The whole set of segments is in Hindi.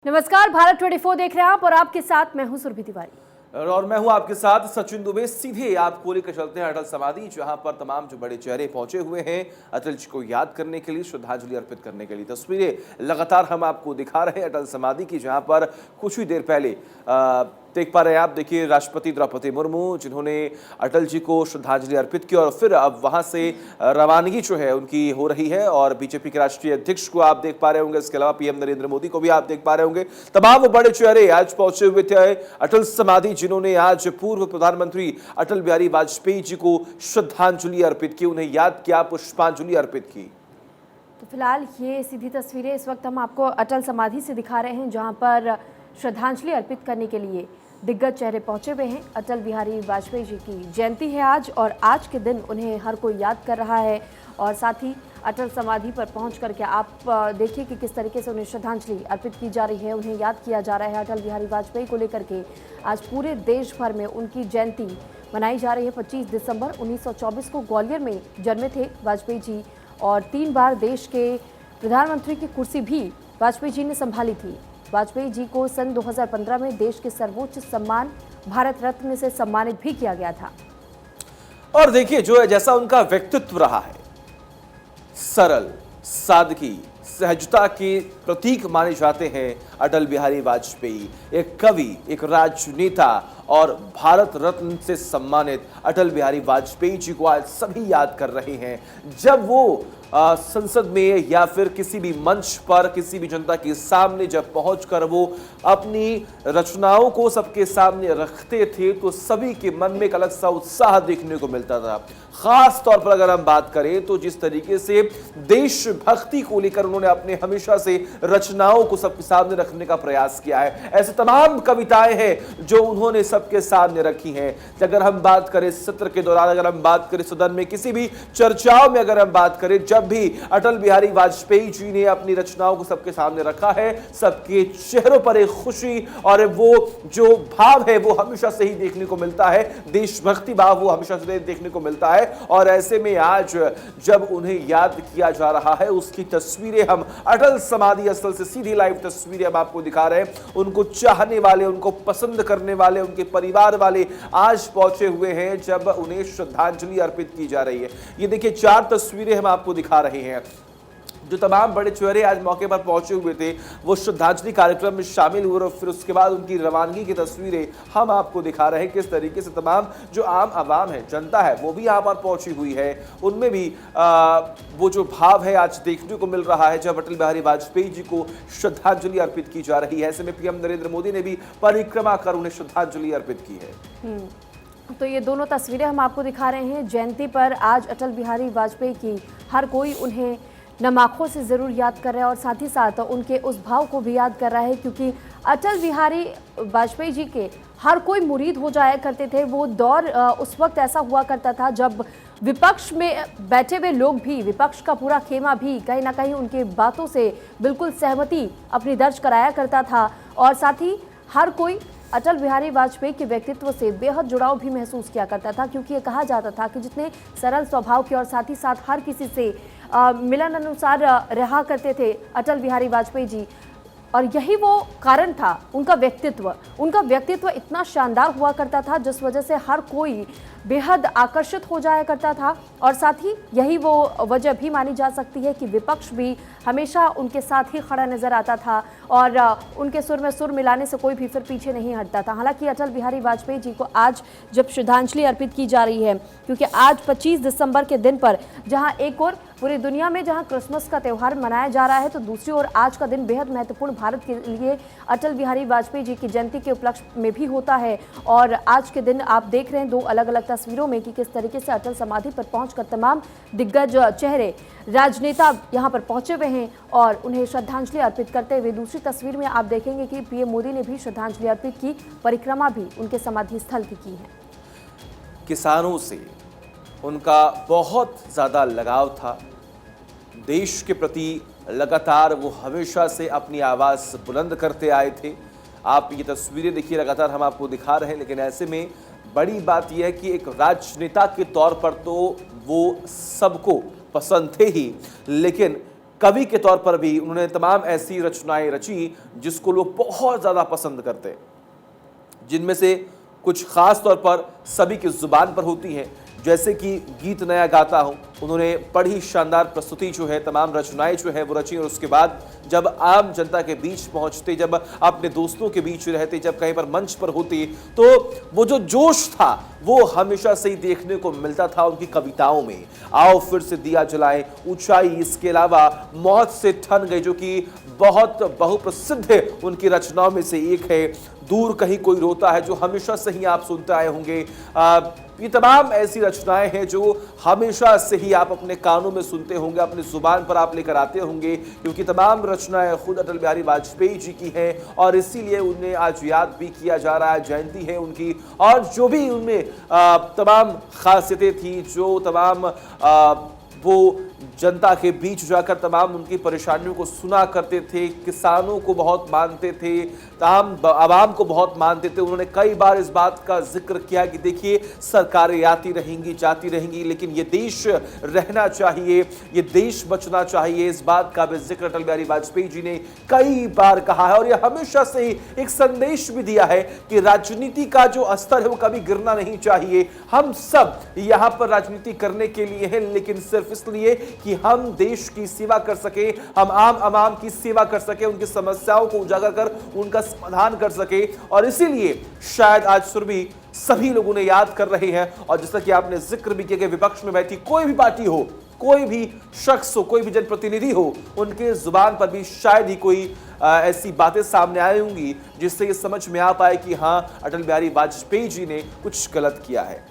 नमस्कार, भारत 24 देख रहे हैं आप और आपके साथ मैं हूं सुरभि तिवारी और मैं हूं आपके साथ सचिन दुबे। सीधे आपको लेकर चलते हैं अटल समाधि, जहां पर तमाम जो बड़े चेहरे पहुंचे हुए हैं अटल जी को याद करने के लिए, श्रद्धांजलि अर्पित करने के लिए। तस्वीरें लगातार हम आपको दिखा रहे हैं अटल समाधि की, जहां पर कुछ ही देर पहले देख पा रहे हैं आप। देखिए, राष्ट्रपति द्रौपदी मुर्मू जिन्होंने अटल जी को श्रद्धांजलि अर्पित की और फिर अब वहां से रवानगी जो है उनकी हो रही है। और बीजेपी के राष्ट्रीय अध्यक्ष को आप देख पा रहे होंगे, इसके अलावा पीएम नरेंद्र मोदी को भी आप देख पा रहे होंगे। तमाम वो बड़े चेहरे आज पहुंचे हुए थे अटल समाधि, जिन्होंने आज पूर्व प्रधानमंत्री अटल बिहारी वाजपेयी जी को श्रद्धांजलि अर्पित की, उन्हें याद किया, पुष्पांजलि अर्पित की। तो फिलहाल ये सीधी तस्वीरें इस वक्त हम आपको अटल समाधि से दिखा रहे हैं, जहां पर श्रद्धांजलि अर्पित करने के लिए दिग्गज चेहरे पहुंचे हुए हैं। अटल बिहारी वाजपेयी जी की जयंती है आज और आज के दिन उन्हें हर कोई याद कर रहा है। और साथ ही अटल समाधि पर पहुंच करके आप देखिए कि किस तरीके से उन्हें श्रद्धांजलि अर्पित की जा रही है, उन्हें याद किया जा रहा है। अटल बिहारी वाजपेयी को लेकर के आज पूरे देश भर में उनकी जयंती मनाई जा रही है। 25 दिसंबर 1924 को ग्वालियर में जन्मे थे वाजपेयी जी और 3 बार देश के प्रधानमंत्री की कुर्सी भी वाजपेयी जी ने संभाली थी। वाजपेयी जी को सन 2015 में देश के सर्वोच्च सम्मान भारत रत्न से सम्मानित भी किया गया था। और देखिए, जो है जैसा उनका व्यक्तित्व रहा है, सरल, सादगी, सहजता के प्रतीक माने जाते हैं अटल बिहारी वाजपेयी। एक कवि, एक राजनेता और भारत रत्न से सम्मानित अटल बिहारी वाजपेयी जी को आज सभी याद कर रहे हैं। जब वो संसद में या फिर किसी भी मंच पर किसी भी जनता के सामने जब पहुंचकर वो अपनी रचनाओं को सबके सामने रखते थे, तो सभी के मन में एक अलग सा उत्साह देखने को मिलता था। खास तौर पर अगर हम बात करें तो जिस तरीके से देशभक्ति को लेकर उन्होंने अपने हमेशा से रचनाओं को सबके सामने रखने का प्रयास किया है। ऐसे तमाम कविताएं हैं जो उन्होंने सबके सामने रखी हैं। अगर हम बात करें सत्र के दौरान, अगर हम बात करें सदन में, किसी भी चर्चाओं में अगर हम बात करें, जब भी अटल बिहारी वाजपेयी जी ने अपनी रचनाओं को सबके सामने रखा है, सबके चेहरों पर एक खुशी और वो जो भाव है वो हमेशा से ही देखने को मिलता है। देशभक्ति भाव वो हमेशा से देखने को मिलता है। और ऐसे में आज जब उन्हें याद किया जा रहा है, उसकी तस्वीरें हम अटल समाधि स्थल से सीधी लाइव तस्वीरें हम आपको दिखा रहे हैं। उनको चाहने वाले, उनको पसंद करने वाले, उनके परिवार वाले आज पहुंचे हुए हैं जब उन्हें श्रद्धांजलि अर्पित की जा रही है। ये देखिए, 4 तस्वीरें हम आपको दिखा रहे हैं। जो तमाम बड़े चेहरे आज मौके पर पहुंचे हुए थे वो श्रद्धांजलि कार्यक्रम में शामिल हुए और फिर उसके बाद उनकी रवानगी की तस्वीरें हम आपको दिखा रहे हैं। किस तरीके से तमाम जो आम आवाम है, जनता है, वो भी यहाँ पर पहुंची हुई है। उनमें भी वो जो भाव है आज देखने को मिल रहा है जब अटल बिहारी वाजपेयी जी को श्रद्धांजलि अर्पित की जा रही है। ऐसे में पीएम नरेंद्र मोदी ने भी परिक्रमा कर उन्हें श्रद्धांजलि अर्पित की है। तो ये दोनों तस्वीरें हम आपको दिखा रहे हैं। जयंती पर आज अटल बिहारी वाजपेयी की हर कोई उन्हें नम आंखों से ज़रूर याद कर रहा है और साथ ही साथ उनके उस भाव को भी याद कर रहा है, क्योंकि अटल बिहारी वाजपेयी जी के हर कोई मुरीद हो जाया करते थे। वो दौर उस वक्त ऐसा हुआ करता था जब विपक्ष में बैठे हुए लोग भी, विपक्ष का पूरा खेमा भी कहीं ना कहीं उनके बातों से बिल्कुल सहमति अपनी दर्ज कराया करता था। और साथ ही हर कोई अटल बिहारी वाजपेयी के व्यक्तित्व से बेहद जुड़ाव भी महसूस किया करता था, क्योंकि ये कहा जाता था कि जितने सरल स्वभाव के और साथ ही साथ हर किसी से मिलन अनुसार रहा करते थे अटल बिहारी वाजपेयी जी। और यही वो कारण था, उनका व्यक्तित्व इतना शानदार हुआ करता था जिस वजह से हर कोई बेहद आकर्षित हो जाया करता था। और साथ ही यही वो वजह भी मानी जा सकती है कि विपक्ष भी हमेशा उनके साथ ही खड़ा नजर आता था और उनके सुर में सुर मिलाने से कोई भी फिर पीछे नहीं हटता था। हालांकि अटल बिहारी वाजपेयी जी को आज जब श्रद्धांजलि अर्पित की जा रही है, क्योंकि आज 25 दिसंबर के दिन पर जहां एक और पूरी दुनिया में जहां क्रिसमस का त्यौहार मनाया जा रहा है, तो दूसरी ओर आज का दिन बेहद महत्वपूर्ण भारत के लिए अटल बिहारी वाजपेयी जी की जयंती के उपलक्ष्य में भी होता है। और आज के दिन आप देख रहे हैं 2 अलग अलग तस्वीरों में कि किस तरीके से अटल समाधि पर पहुंचकर तमाम दिग्गज चेहरे, राजनेता यहां पर पहुंचे हुए हैं और उन्हें श्रद्धांजलि अर्पित करते हुए। दूसरी तस्वीर में आप देखेंगे कि पीएम मोदी ने भी श्रद्धांजलि अर्पित की, परिक्रमा भी उनके समाधि स्थल की है। किसानों से उनका बहुत ज़्यादा लगाव था, देश के प्रति लगातार वो हमेशा से अपनी आवाज़ बुलंद करते आए थे। आप ये तस्वीरें देखिए, लगातार हम आपको दिखा रहे हैं। लेकिन ऐसे में बड़ी बात यह है कि एक राजनेता के तौर पर तो वो सबको पसंद थे ही, लेकिन कवि के तौर पर भी उन्होंने तमाम ऐसी रचनाएं रची जिसको लोग बहुत ज्यादा पसंद करते हैं, जिनमें से कुछ खास तौर पर सभी की जुबान पर होती हैं, जैसे कि गीत नया गाता हूं। उन्होंने बड़ी शानदार प्रस्तुति जो है, तमाम रचनाएं जो है वो रची, और उसके बाद जब आम जनता के बीच पहुंचते, जब अपने दोस्तों के बीच रहते, जब कहीं पर मंच पर होते, तो वो जो जोश था वो हमेशा से ही देखने को मिलता था उनकी कविताओं में। आओ फिर से दिया जलाएं, ऊंचाई, इसके अलावा मौत से ठन गए, जो कि बहुत बहुप्रसिद्ध उनकी रचनाओं में से एक है। दूर कहीं कोई रोता है, जो हमेशा से ही आप सुनते आए होंगे। ये तमाम ऐसी रचनाएं हैं जो हमेशा से ही आप अपने कानों में सुनते होंगे, अपनी जुबान पर आप लेकर आते होंगे, क्योंकि तमाम रचनाएं खुद अटल बिहारी वाजपेयी जी की हैं और इसीलिए उन्हें आज याद भी किया जा रहा है, जयंती है उनकी। और जो भी उनमें तमाम खासियतें थी, जो तमाम वो जनता के बीच जाकर तमाम उनकी परेशानियों को सुना करते थे, किसानों को बहुत मानते थे, तमाम आवाम को बहुत मानते थे। उन्होंने कई बार इस बात का जिक्र किया कि देखिए, सरकारें आती रहेंगी, जाती रहेंगी, लेकिन ये देश रहना चाहिए, ये देश बचना चाहिए। इस बात का भी जिक्र अटल बिहारी वाजपेयी जी ने कई बार कहा है, और यह हमेशा से ही एक संदेश भी दिया है कि राजनीति का जो स्तर है वो कभी गिरना नहीं चाहिए। हम सब यहाँ पर राजनीति करने के लिए हैं, लेकिन सिर्फ इसलिए कि हम देश की सेवा कर सके, हम आम की सेवा कर सके, उनकी समस्याओं को उजागर कर उनका समाधान कर सके। और इसीलिए शायद आज सुरभि सभी लोगों ने याद कर रहे हैं। और जैसा कि आपने जिक्र भी किया कि विपक्ष में बैठी कोई भी पार्टी हो, कोई भी शख्स हो, कोई भी जनप्रतिनिधि हो, उनके जुबान पर भी शायद ही कोई ऐसी बातें सामने आई होंगी जिससे ये समझ में आ पाए कि हाँ, अटल बिहारी वाजपेयी जी ने कुछ गलत किया है।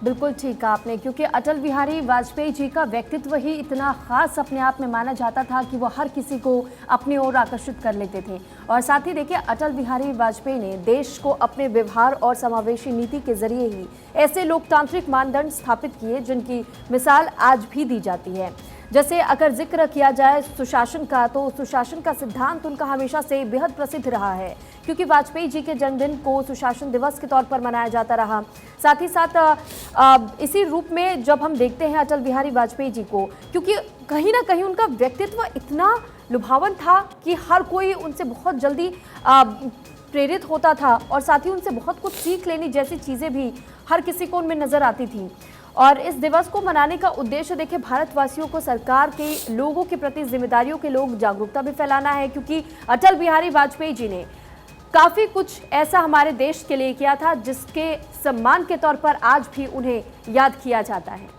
बिल्कुल ठीक कहा आपने, क्योंकि अटल बिहारी वाजपेयी जी का व्यक्तित्व ही इतना खास अपने आप में माना जाता था कि वो हर किसी को अपनी ओर आकर्षित कर लेते थे। और साथ ही देखिए, अटल बिहारी वाजपेयी ने देश को अपने व्यवहार और समावेशी नीति के जरिए ही ऐसे लोकतांत्रिक मानदंड स्थापित किए जिनकी मिसाल आज भी दी जाती है। जैसे अगर जिक्र किया जाए सुशासन का, तो सुशासन का सिद्धांत उनका हमेशा से बेहद प्रसिद्ध रहा है, क्योंकि वाजपेयी जी के जन्मदिन को सुशासन दिवस के तौर पर मनाया जाता रहा। साथ ही साथ इसी रूप में जब हम देखते हैं अटल बिहारी वाजपेयी जी को, क्योंकि कहीं ना कहीं उनका व्यक्तित्व इतना लुभावन था कि हर कोई उनसे बहुत जल्दी प्रेरित होता था, और साथ ही उनसे बहुत कुछ सीख लेने जैसी चीज़ें भी हर किसी को उनमें नजर आती थी। और इस दिवस को मनाने का उद्देश्य देखिए, भारतवासियों को सरकार के लोगों के प्रति जिम्मेदारियों के लोग जागरूकता भी फैलाना है, क्योंकि अटल बिहारी वाजपेयी जी ने काफ़ी कुछ ऐसा हमारे देश के लिए किया था जिसके सम्मान के तौर पर आज भी उन्हें याद किया जाता है।